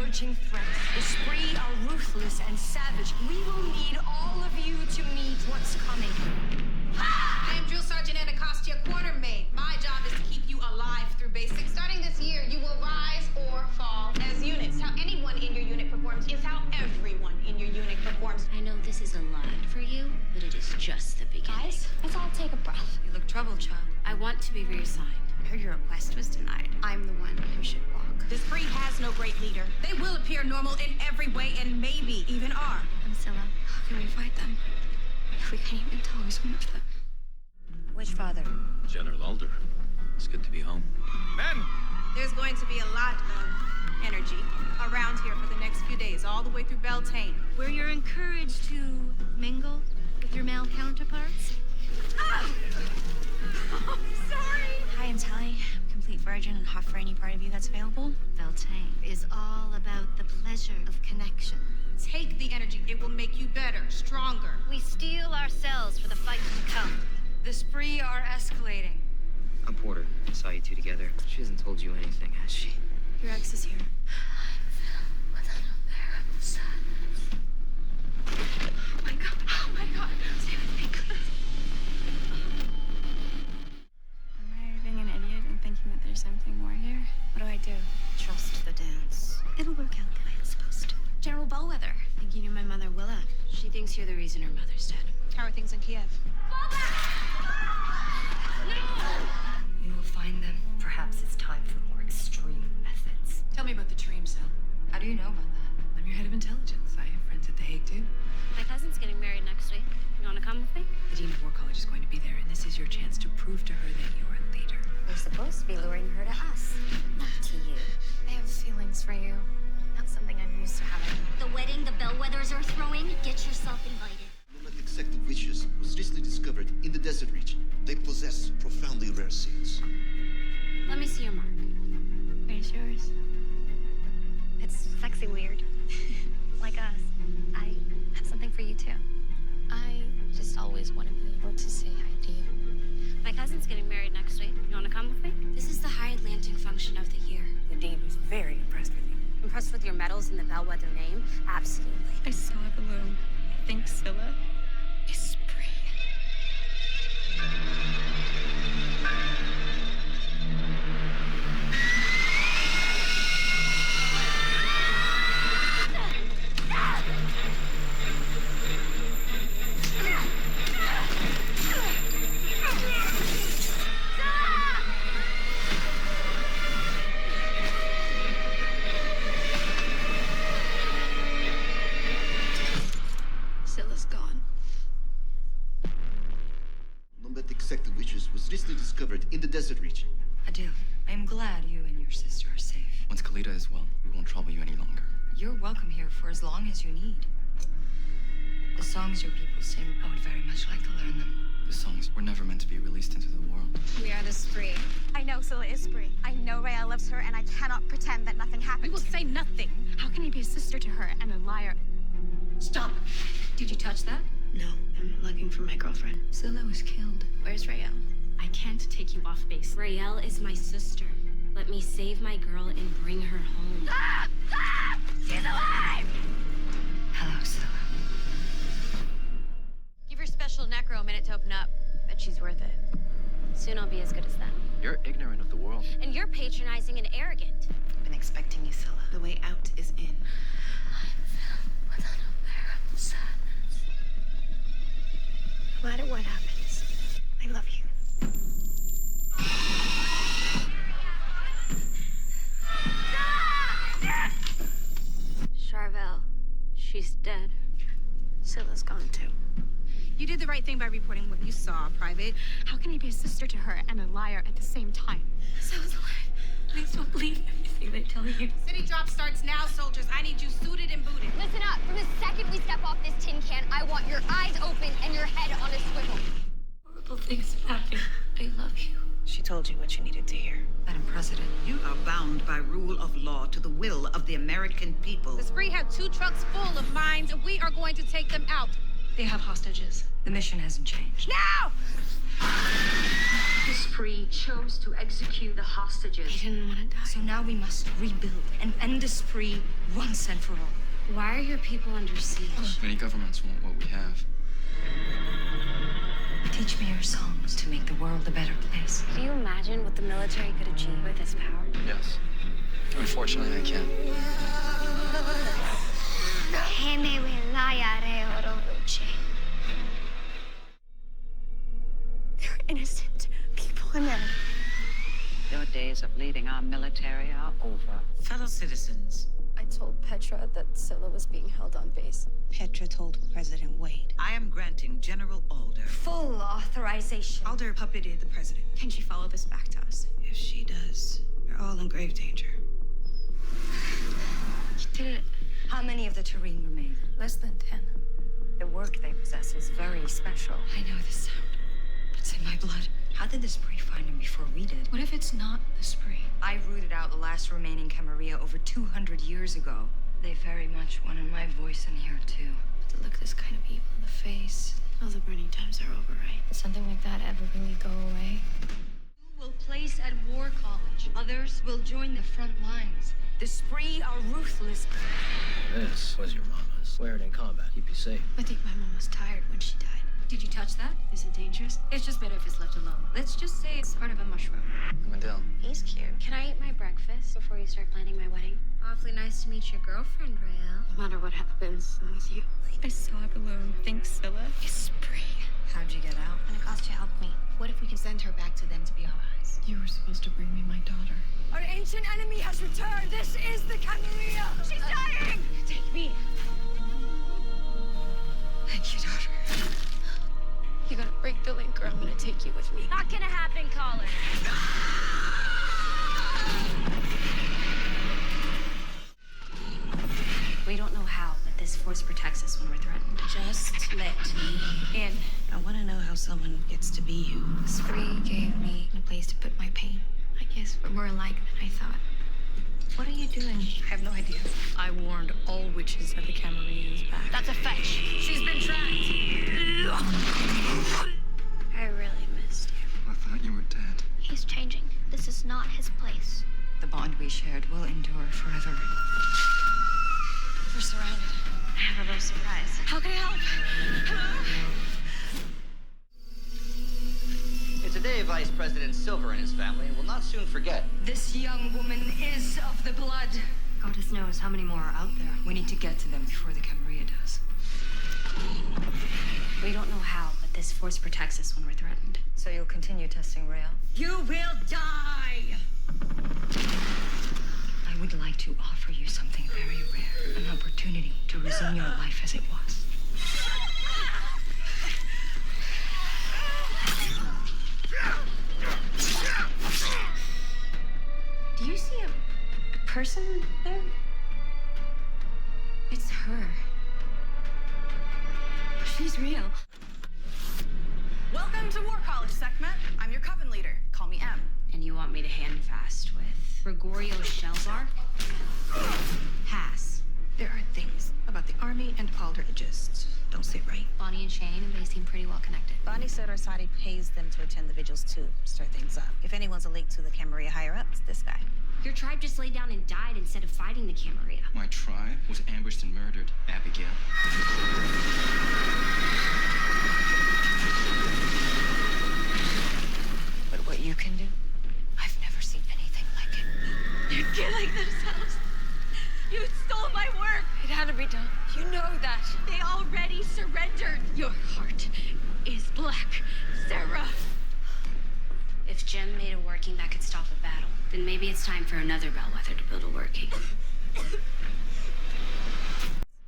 emerging threat. The Spree are ruthless and savage. We will need all of you to meet what's coming. I am Drill Sergeant Anacostia Quartermaid. My job is to keep you alive through basics. Starting this year, you will rise or fall as units. How anyone in your unit performs is how everyone in your unit performs. I know this is a lot for you, but it is just the beginning. Guys, let's all take a breath. You look troubled, child. I want to be reassigned. I heard your request was denied. I'm the one who should walk. This breed has no great leader. They will appear normal in every way and maybe even are. I'm Scylla. How can we fight them if we can't even tell who's one of them? Which father? General Alder. It's good to be home. Men! There's going to be a lot of energy around here for the next few days, all the way through Beltane. Where you're encouraged to mingle with your male counterparts. Oh! Sorry! Hi, I'm Tally. Complete virgin and hot for any part of you that's available. Beltane is all about the pleasure of connection. Take the energy. It will make you better, stronger. We steel ourselves for the fight to come. The Spree are escalating. I'm Porter. I saw you two together. She hasn't told you anything, has she? Your ex is here. Oh my god. Oh my god. Stay with me, please. Am I being an idiot and thinking that there's something more here? What do I do? Trust the dance. It'll work out the way it's supposed to. General Bellwether. I think you knew my mother, Willa. She thinks you're the reason her mother's dead. How are things in Kiev? Fall back! We will find them. Perhaps it's time for more extreme methods. Tell me about the dream cell. How do you know about that? I'm your head of intelligence. I have friends at The Hague, too. My cousin's getting married next week. You want to come with me? The Dean of War College is going to be there, and this is your chance to prove to her that you're a leader. We're supposed to be luring her to us, not to you. I have feelings for you. Not something I'm used to having. The wedding the Bellwethers are throwing? Get yourself invited. Nomadic sect of witches was recently discovered in the desert region. They possess profoundly rare seeds. Let me see your mark. Where's yours? It's sexy weird. Like us. I have something for you, too. I just always want to be able to say hi to you. My cousin's getting married next week. You want to come with me? This is the high Atlantic function of the year. The Dean was very impressed with you. Impressed with your medals and the bellwether name? Absolutely. I saw the loom. I think Scylla is Spree. Scylla's gone. Nomadic sect of witches was recently discovered in the desert region. Adil, I'm glad you and your sister are safe. Once Kalita is well, we won't trouble you any longer. You're welcome here for as long as you need. The songs your people sing, I would very much like to learn them. The songs were never meant to be released into the world. We are the Spree. I know Scylla is Spree. I know Rael loves her, and I cannot pretend that nothing happened. We will say nothing. How can he be a sister to her and a liar? Stop. Did you touch that? No, I'm looking for my girlfriend. Scylla was killed. Where's Rael? I can't take you off base. Rael is my sister. Let me save my girl and bring her home. She's alive! Hello, Scylla. Give your special necro a minute to open up. Bet she's worth it. Soon I'll be as good as them. You're ignorant of the world. And you're patronizing and arrogant. I've been expecting you, Scylla. The way out is in. With an unbearable sadness. No matter what happens, I love you. Charvel, she's dead. Scylla's gone too. You did the right thing by reporting what you saw, Private. How can he be a sister to her and a liar at the same time? Scylla's alive. Please don't believe everything they tell you. City drop starts now, soldiers. I need you suited and booted. Listen up. From the second we step off this tin can, I want your eyes open and your head on a swivel. Horrible things have happened. I love you. She told you what you needed to hear. Madam President. You are bound by rule of law to the will of the American people. The Spree have 2 trucks full of mines, and we are going to take them out. They have hostages. The mission hasn't changed. Now! The spree chose to execute the hostages. He didn't want to die. So now we must rebuild and end the spree once and for all. Why are your people under siege? Many governments want what we have. Teach me your songs to make the world a better place. Do you imagine what the military could achieve with this power? Yes. Unfortunately, I can't. There are innocent people in there. Your days of leading our military are over. Fellow citizens, I told Petra that Scylla was being held on base. Petra told President Wade. I am granting General Alder. Full authorization. Alder puppeted the president. Can she follow this back to us? If she does, we're all in grave danger. You did it. How many of the Terrene remain? Less than 10. The work they possess is very special. I know this sound. It's in my blood. How did the spree find him before we did? What if it's not the spree? I rooted out the last remaining Camarilla over 200 years ago. They very much wanted my voice in here, too. But to look this kind of evil in the face. All the burning times are over, right? Did something like that ever really go away? Some will place at war college. Others will join the front lines. The spree are ruthless. This was your mama's. Wear it in combat. Keep you safe. I think my mom was tired when she died. Did you touch that? Is it dangerous? It's just better if it's left alone. Let's just say it's part of a mushroom. Mandel. He's cute. Can I eat my breakfast before you start planning my wedding? Awfully nice to meet your girlfriend, Rael. No matter what happens, I'm with you. I saw a balloon. Think Scylla is spree. How'd you get out? Anacostia helped me. What if we can send her back to them to be our eyes? You were supposed to bring me my daughter. Our ancient enemy has returned. This is the Camarilla. She's dying. Take me. Thank you, daughter. You gotta break the link or I'm gonna take you with me. Not gonna happen, caller. We don't know how, but this force protects us when we're threatened. Just let me in. I want to know how someone gets to be you. The spree gave me a place to put my pain. I guess we're more alike than I thought. What are you doing? I have no idea. I warned all witches that the Camarilla is back. That's a fetch. She's been tracked. I really missed you. I thought you were dead. He's changing. This is not his place. The bond we shared will endure forever. We're surrounded. I have a little surprise. How can I help? Hello? It's a day Vice President Silver and his family will not soon forget. This young woman is of the blood. Goddess knows how many more are out there. We need to get to them before the Camarilla does. We don't know how, but this force protects us when we're threatened. So you'll continue testing Rael? You will die! I would like to offer you something very rare. An opportunity to resume your life as it was. Do you see a person there? It's her. She's real. Welcome to War College, Sekhmet. I'm your coven leader. Call me M. And you want me to hand fast with Gregorio Shelbar? Pass. There are things about the army and Alder that just don't sit right. Bonnie and Shane, and they seem pretty well connected. Bonnie said Orsatti pays them to attend the vigils to stir things up. If anyone's a link to the Camarilla higher-up, it's this guy. Your tribe just laid down and died instead of fighting the Camarilla. My tribe was ambushed and murdered. Abigail. But what you can do, I've never seen anything like it. They're killing themselves. You stole my work. It had to be done. You know that. They already surrendered. Your heart is black, Sarah. If Jem made a working that could stop a battle, then maybe it's time for another bellwether to build a working.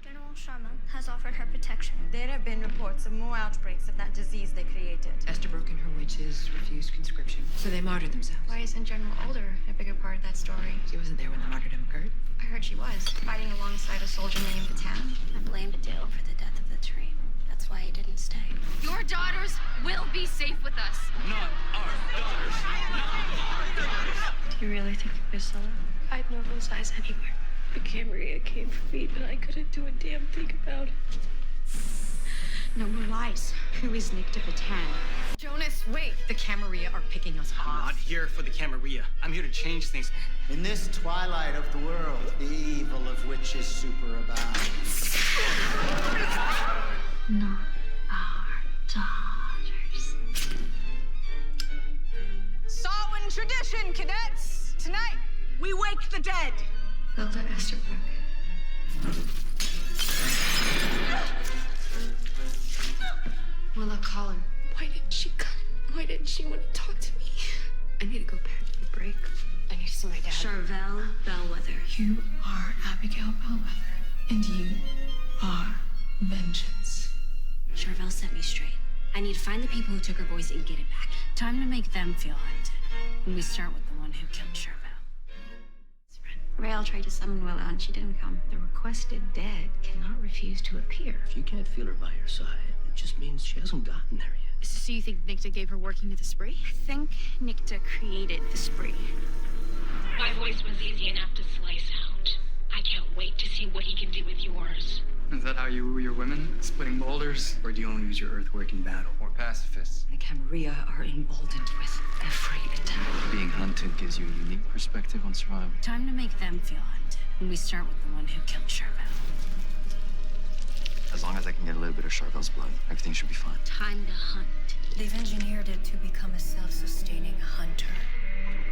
General Sharma has offered her protection. There have been reports of more outbreaks of that disease they created. Estabrook and her witches refused conscription, so they martyred themselves. Why isn't General Alder a bigger part of that story? She wasn't there when the martyrdom occurred. I heard she was, fighting alongside a soldier named Batam. I blamed Adele for the death of the train. That's why he didn't stay. Your daughters will be safe with us. Not our daughters. Not our daughters. Do you really think it was Scylla? I'd know those eyes anywhere. The Camarilla came for me, but I couldn't do a damn thing about it. No more lies. Who is Nikta Batan? Jonas, wait. The Camarilla are picking us off. I'm not here for the Camarilla. I'm here to change things. In this twilight of the world, the evil of witches superabounds. Not our daughters. Samhain tradition, cadets. Tonight, we wake the dead. Elder Esterbrook. Will I call her? Why didn't she come? Why didn't she want to talk to me? I need to go back to the break. I need to see my dad. Charvel Bellwether. You are Abigail Bellwether, and you are vengeance. Charvel set me straight. I need to find the people who took her voice and get it back. Time to make them feel hunted. And we start with the one who killed Charvel. Rael tried to summon Willa and she didn't come. The requested dead cannot refuse to appear. If you can't feel her by your side, it just means she hasn't gotten there yet. So you think Nikta gave her working to the spree? I think Nikta created the spree. My voice was easy enough to slice out. I can't wait to see what he can do with yours. Is that how you woo your women? Splitting boulders? Or do you only use your earthwork in battle? Or pacifists? The Camarilla are emboldened with every attack. Being hunted gives you a unique perspective on survival. Time to make them feel hunted. And we start with the one who killed Charvel. As long as I can get a little bit of Charvel's blood, everything should be fine. Time to hunt. They've engineered it to become a self-sustaining hunter.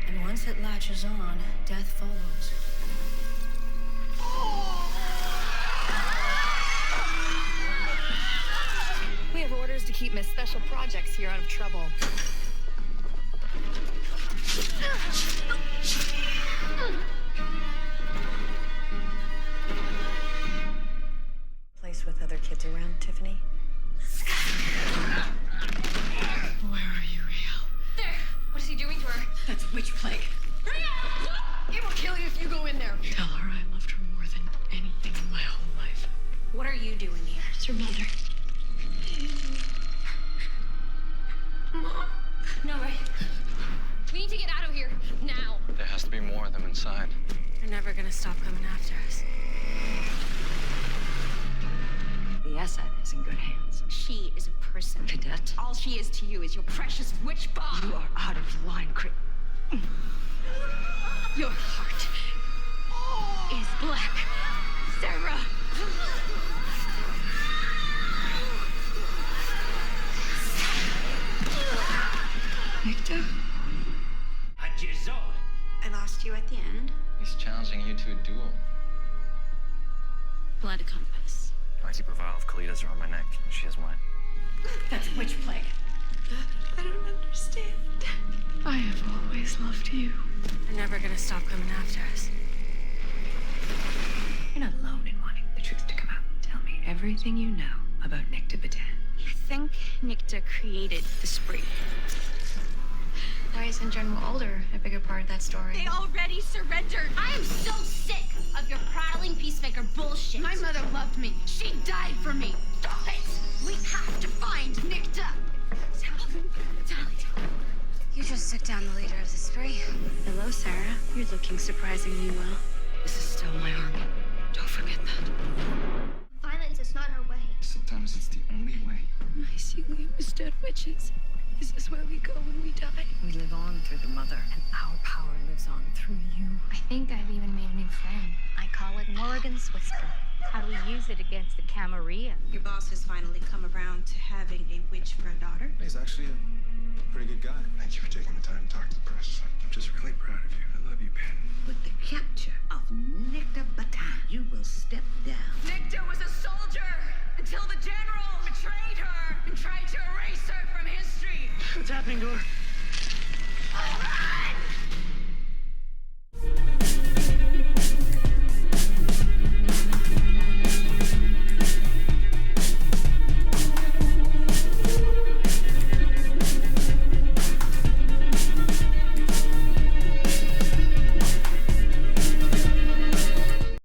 And once it latches on, death follows. We have orders to keep Miss Special Projects here out of trouble. Place with other kids around, Tiffany? Where are you, Rael? There! What is he doing to her? That's witch plague. Rael! It will kill you if you go in there. Tell her I loved her more than anything in my whole life. What are you doing here? It's her mother. Mom? No, Ray. We need to get out of here. Now. There has to be more of them inside. They're never gonna stop coming after us. The asset is in good hands. She is a person. Cadet. All she is to you is your precious witch bomb. You are out of line, Your heart is black, Sarah. Nikta? I lost you at the end. He's challenging you to a duel. Blood compass. I keep a vial of Kalitas around my neck, and she has mine. That's witch plague. I don't understand. I have always loved you. They're never gonna stop coming after us. You're not alone in wanting the truth to come out. Tell me everything you know about Nikta Batan. I think Nikta created the spree. Why isn't General Alder a bigger part of that story? They already surrendered. I am so sick of your prattling peacemaker bullshit. My mother loved me. She died for me. Stop it! We have to find Nikta. Tally. You just took down the leader of the spree. Hello, Sarah. You're looking surprisingly well. This is still my army. Don't forget that. Violence is not our way. Sometimes it's the only way. Mycelium is dead witches. Is this where we go when we die? We live on through the mother, and our power lives on through you. I think I've even made a new friend. I call it Morrigan's Whisper. How do we use it against the Camarilla? Your boss has finally come around to having a witch for a daughter. He's actually a pretty good guy. Thank you for taking the time to talk to the press. I'm just really proud of you. I love you, Ben. With the capture of Nikta Batan, you will step down. Nikta was a soldier until the general betrayed her and tried to erase her from history. What's happening to her?